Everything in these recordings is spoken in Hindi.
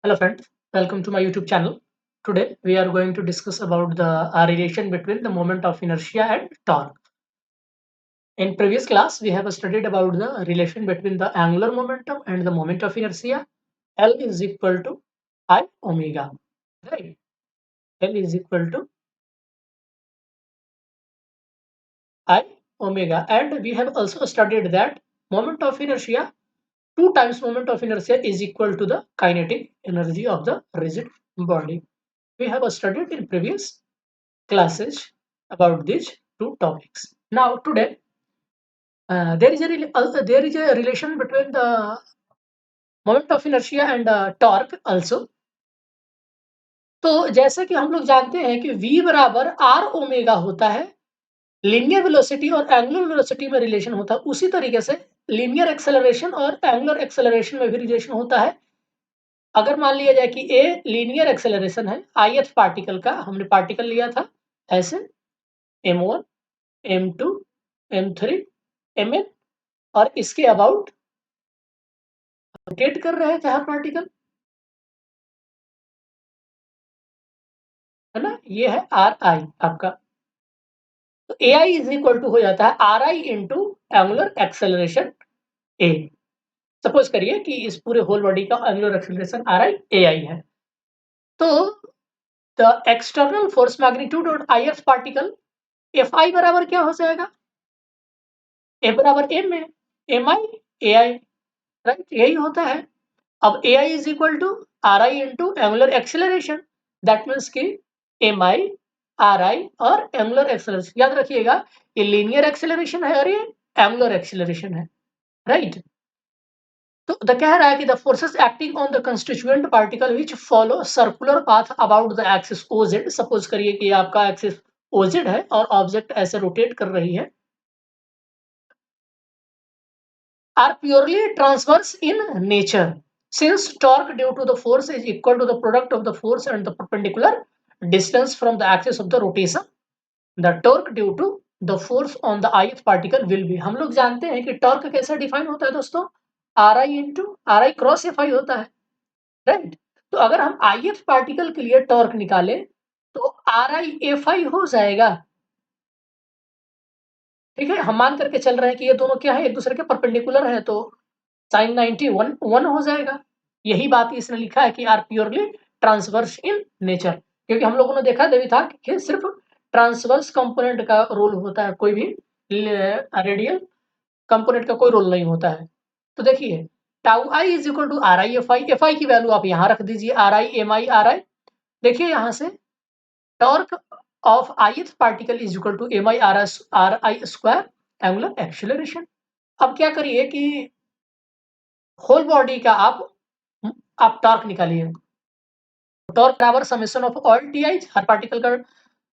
Hello friends, welcome to my YouTube channel. Today we are going to discuss about the relation between the moment of inertia and torque. In previous class we have studied about the relation between the angular momentum and the moment of inertia. L is equal to I omega, right? L is equal to I omega, and we have also studied that moment of inertia, 2 times moment of inertia is equal to the kinetic energy of the rigid body. We have studied in previous classes about these two topics. Now today there is a relation between the moment of inertia and torque also. तो जैसे कि हम लोग जानते हैं कि v बराबर r ओमेगा होता है, लीनियर वेलोसिटी और एंगुलर वेलोसिटी में रिलेशन होता है, उसी तरीके से लीनियर एक्सेलरेशन और एंगुलर एक्सेलरेशन में भी रिलेशन होता है। अगर मान लिया जाए कि a लीनियर एक्सेलरेशन है ith पार्टिकल का, हमने पार्टिकल लिया था ऐसे m1 m2 m3 mn, और इसके अबाउट रोटेट कर रहे थे हर पार्टिकल, है ना। ये है आर आई आपका, तो ए आई इज इक्वल टू हो जाता है are i into angular acceleration A. Suppose करिए कि इस पूरे होल बॉडी का एंगुलर एक्सेलरेशन आर आई ए आई है, तो the external force magnitude on I F particle F I बराबर क्या हो जाएगा, ए बराबर एम है, एम आई ए आई, राइट, यही होता है। अब a i is equal to are i into angular acceleration, that means की एम आई आर आई और एंगुलर एक्सेलरेशन, याद रखिएगा ये लीनियर एक्सेलरेशन है और ये एंगुलर एक्सेलरेशन है, राइट। तो द कह रहा है कि the forces acting on the constituent particle which follow circular path about the axis OZ, suppose करिए कि आपका एक्सिस ओजेड है और ऑब्जेक्ट ऐसे रोटेट कर रही है, are purely transverse in nature, since torque due to the force is equal to the product of the force and the perpendicular distance from the axis of the rotation. The torque due to the force on the ith particle will be, हम लोग जानते हैं कि टॉर्क कैसे डिफाइन होता है दोस्तों, are i into are I cross F I होता है, राइट। तो अगर हम आई एफ पार्टिकल के लिए टॉर्क निकाले तो आर आई एफ आई हो जाएगा, ठीक है। हम मान करके चल रहे हैं कि ये दोनों क्या है, एक दूसरे के परपेंडिकुलर है, तो साइन 90 वन हो जाएगा। यही बात इसने लिखा है कि are purely transverse in nature, क्योंकि हम लोगों ने देखा देवी था कि सिर्फ ट्रांसवर्स कंपोनेंट का रोल होता है, कोई भी रेडियल कंपोनेंट का कोई रोल नहीं होता है। तो देखिए tau I is equal to are I F I की वैल्यू आप यहाँ रख दीजिए, R I M I R I. देखिए यहाँ से torque of ith particle is equal to M I R I square angular acceleration. अब क्या करिए कि होल बॉडी का आप टॉर्क निकालिए, टॉर्क बराबर summation of all T I, her particle का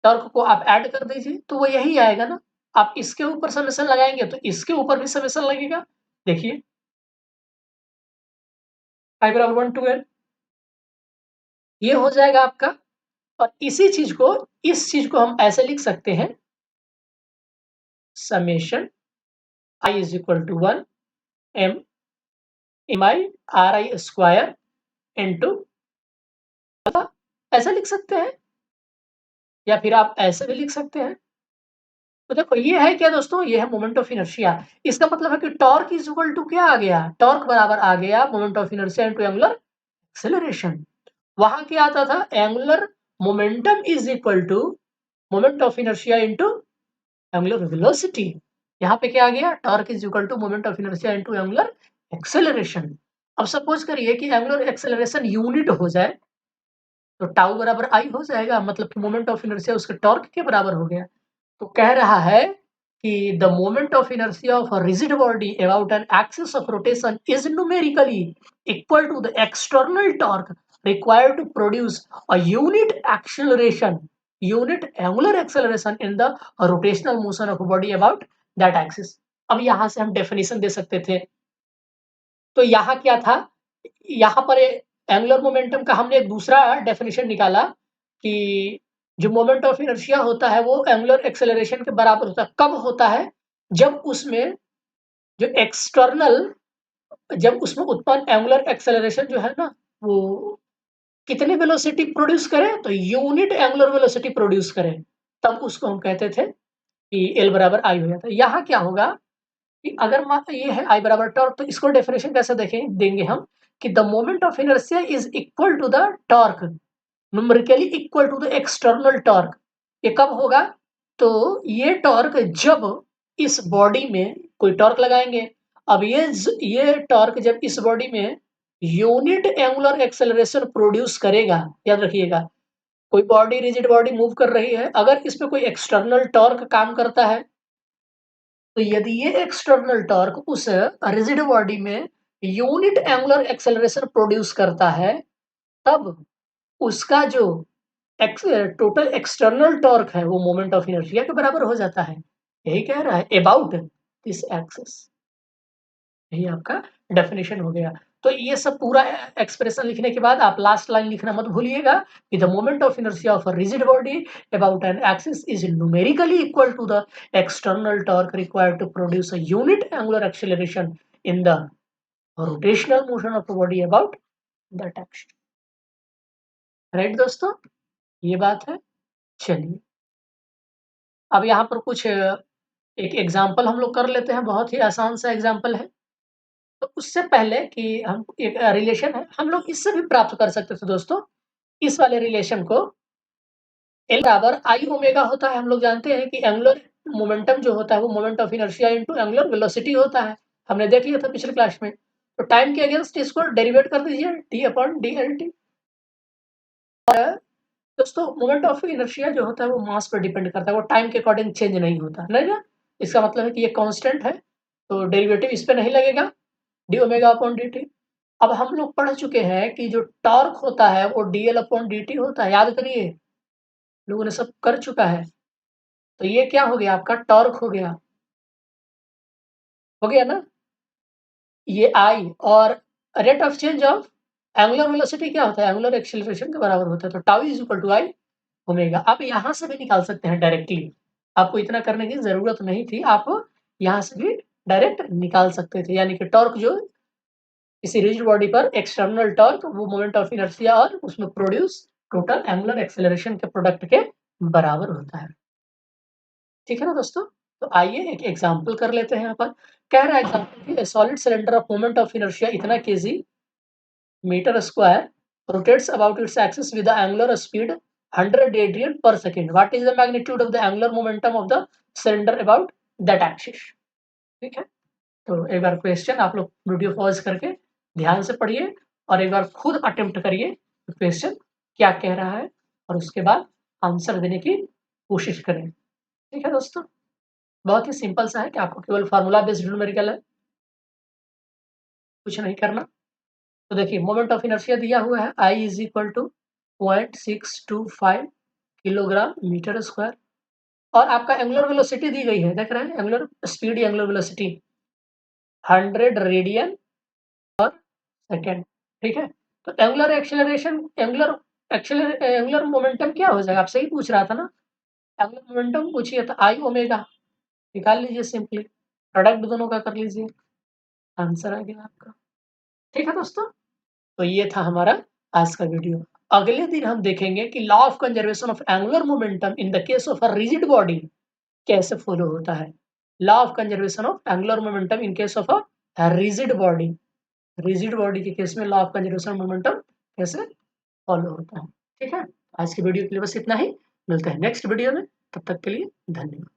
टॉर्क को आप ऐड कर दीजिए तो वो यही आएगा ना। आप इसके ऊपर समेशन लगाएंगे तो इसके ऊपर भी समेशन लगेगा, देखिए आई बराबर 1 टू एन, ये हो जाएगा आपका। और इस चीज को हम ऐसे लिख सकते हैं, summation I is equal to 1 M M I R I square into, ऐसा लिख सकते हैं या फिर आप ऐसे भी लिख सकते हैं। तो देखो ये है क्या दोस्तों, ये है मोमेंट ऑफ इनर्शिया। इसका मतलब है कि टॉर्क इज इक्वल टू क्या आ गया, टॉर्क बराबर आ गया moment of inertia into angular acceleration. वहां क्या आता था, angular momentum is equal to moment of inertia into angular velocity. यहाँ पे क्या आ गया, torque is equal to moment of inertia into angular acceleration. अब सपोज करिए कि एंगुलर एक्सेलरेशन यूनिट हो जाए तो टाउ बराबर आई हो जाएगा, मतलब कि मोमेंट ऑफ इनर्शिया उसके टॉर्क के बराबर हो गया। तो कह रहा है कि the moment of inertia of a rigid body about an axis of rotation is numerically equal to the external torque required to produce a unit acceleration, unit angular acceleration in the rotational motion of a body about that axis. अब यहां से हम डेफिनेशन दे सकते थे, तो यहाँ क्या था, यहाँ पर एंगुलर मोमेंटम का हमने एक दूसरा डेफिनेशन निकाला कि जो मोमेंट ऑफ इनर्शिया होता है वो एंगुलर एक्सेलरेशन के बराबर होता है। कब होता है, जब उसमें जो एक्सटर्नल, जब उसमें उत्पन्न एंगुलर एक्सेलरेशन जो है ना, वो कितनी वेलोसिटी प्रोड्यूस करे, तो यूनिट एंगुलर वेलोसिटी प्रोड्यूस करे, तब उसको हम कहते थे कि एल बराबर आई हो जाता है। यहाँ क्या होगा कि अगर मान ये है आई बराबर टॉर्क, तो इसको डेफिनेशन कैसे देंगे हम कि the moment of inertia is equal to the torque, numerically equal to the external torque. ये कब होगा, तो ये टॉर्क जब इस बॉडी में कोई टॉर्क लगाएंगे, अब ये टॉर्क जब इस बॉडी में यूनिट एंगुलर एक्सेलरेशन प्रोड्यूस करेगा, याद रखिएगा, कोई बॉडी रिजिड बॉडी मूव कर रही है, अगर इस पे कोई एक्सटर्नल टॉर्क काम करता है, तो यदि ये एक्सटर्नल टॉर्क उस रिजिड बॉडी में यूनिट एंगुलर एक्सेलरेशन प्रोड्यूस करता है, तब उसका जो टोटल एक्सटर्नल टॉर्क है वो मोमेंट ऑफ इनर्शिया के बराबर हो जाता है। यही कह रहा है अबाउट दिस एक्सिस, यही आपका डेफिनेशन हो गया। तो ये सब पूरा एक्सप्रेशन लिखने के बाद आप लास्ट लाइन लिखना मत भूलिएगा कि the moment of inertia of a rigid body about an axis is numerically equal to the external torque required to produce a unit angular acceleration in the rotational motion of the body about that axis. Right दोस्तों, ये बात है। चलिए अब यहाँ पर कुछ एक एग्जाम्पल हम लोग कर लेते हैं, बहुत ही आसान सा एग्जाम्पल है। तो उससे पहले कि हम एक रिलेशन है, हम लोग इससे भी प्राप्त कर सकते थे दोस्तों, इस वाले रिलेशन को एल बराबर आई ओमेगा होता है। हम लोग जानते हैं कि एंगुलर मोमेंटम जो होता है वो moment of inertia into angular velocity होता है, हमने देख लिया था पिछले क्लास में। तो टाइम के अगेंस्ट इसको डेरिवेट कर दीजिए D upon D L T. दोस्तों मोमेंट ऑफ इनर्शिया जो होता है वो मास पर डिपेंड करता है, वो टाइम के अकॉर्डिंग चेंज नहीं होता, नहीं ना। इसका मतलब है कि ये कांस्टेंट है, तो डेरिवेटिव इस पे नहीं लगेगा, D omega upon D T. अब हम लोग पढ़ चुके हैं कि जो टॉर्क होता है वो D L upon D T होता है, याद करिए, लोगों ने सब कर चुका है। तो ये क्या हो गया, आपका टॉर्क हो गया ना, ये आई, और rate of change of angular velocity क्या होता है, एंगुलर एक्सेलरेशन के बराबर होता है, तो tau is equal to I omega. आप यहाँ से भी निकाल सकते हैं डायरेक्टली, आपको इतना करने की जरूरत नहीं थी, आप यहाँ से भी डायरेक्ट निकाल सकते थे। यानी कि टॉर्क जो किसी रिजिड बॉडी पर एक्सटर्नल टॉर्क वो मोमेंट ऑफ इनर्शिया और उसमें प्रोड्यूस टोटल एंगुलर एक्सेलरेशन के प्रोडक्ट के बराबर होता है। ठीक है ना दोस्तों, तो आइए एक एग्जांपल कर लेते हैं। यहाँ पर कह रहा है एग्जांपल कि solid cylinder of moment of inertia इतना kg metre square rotates about its axis with the angular speed 100 radian per second. What is the magnitude of the angular momentum of the cylinder about that axis? ठीक है, तो एक बार क्वेश्चन आप लोग वीडियो पॉज करके ध्यान से पढ़िए और एक बार खुद अटेम्प्ट करिए क्वेश्चन क्या कह रहा है, और उसके बाद आंसर देने की कोशिश करें। ठीक है दोस्तों, बहुत ही सिंपल सा है कि आपको केवल फार्मूला बेस्ड न्यूमेरिकल है, कुछ नहीं करना। तो देखिए मोमेंट ऑफ इनर्शिया दिया हुआ है I is equal to 0.625 kilogram metre square, और आपका एंगुलर वेलोसिटी दी गई है, देख रहे हैं angular speed, angular velocity 100 radian पर सेकेंड। ठीक है, तो एंगुलर एक्सेलरेशन, एंगुलर मोमेंटम क्या हो जाएगा, आपसे ही पूछ रहा था ना, एंगुलर मोमेंटम पूछिए तो आई ओमेगा, निकाल लीजिए सिंपली, प्रोडक्ट दोनों का कर लीजिए, आंसर आ गया आपका। ठीक है दोस्तों, तो ये था हमारा आज का वीडियो। अगले दिन हम देखेंगे कि law of conservation of angular momentum in the case of a rigid body कैसे फॉलो होता है। Law of conservation of angular momentum in case of a rigid body के केस में लॉ ऑफ कंजर्वेशन मोमेंटम कैसे फॉलो होता है। ठीक है, आज की वीडियो के लिए बस इतना ही, मिलते हैं नेक्स्ट वीडियो में, तब तक के लिए धन्यवाद।